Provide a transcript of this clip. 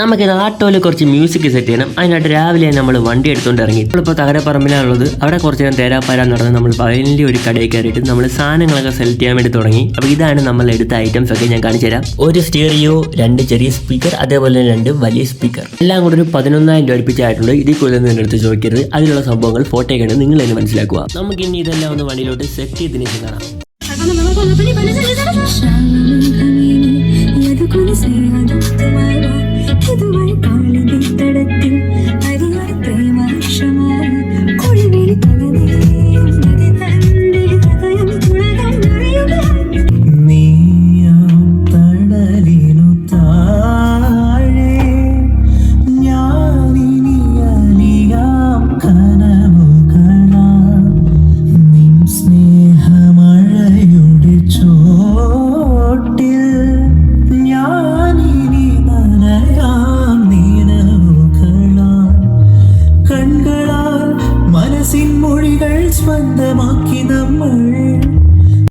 നമുക്ക് ആട്ടോയിൽ കുറച്ച് music set ചെയ്യണം. അതിനായിട്ട് രാവിലെ നമ്മൾ വണ്ടി എടുത്തുകൊണ്ട് ഇറങ്ങി. നമ്മളിപ്പോൾ തകരപ്പറമ്പിലാണുള്ളത്. അവിടെ കുറച്ച് നേരം തേരാപ്പാര നടന്ന് നമ്മൾ ഫൈനലി ഒരു കടയിൽ കയറിയിട്ട് നമ്മൾ സാധനങ്ങളൊക്കെ സെലക്ട് ചെയ്യാൻ വേണ്ടി തുടങ്ങി. അപ്പോൾ ഇതാണ് നമ്മൾ എടുത്ത ഐറ്റംസ് ഒക്കെ ഞാൻ കാണിച്ചു തരാം. ഒരു സ്റ്റീറിയോ, 2 ചെറിയ സ്പീക്കർ, അതേപോലെ തന്നെ 2 വലിയ സ്പീക്കർ. എല്ലാം കൂടെ ഒരു 11,000 രൂപ അടുപ്പിച്ചായിട്ടുണ്ട്. ഇതിൽ കൂടുതൽ നിന്ന് എടുത്ത് ചോദിക്കരുത്. അതിലുള്ള സംഭവങ്ങൾ ഫോട്ടോ കണ്ട് നിങ്ങൾ തന്നെ മനസ്സിലാക്കുക. നമുക്ക് ഇനി ഇതെല്ലാം ഒന്ന് വണ്ടിയിലോട്ട് സെറ്റ് ചെയ്തതിന് ശേഷം കാണാം. മൊഴികൾ സ്വന്തമാക്കി നമ്മൾ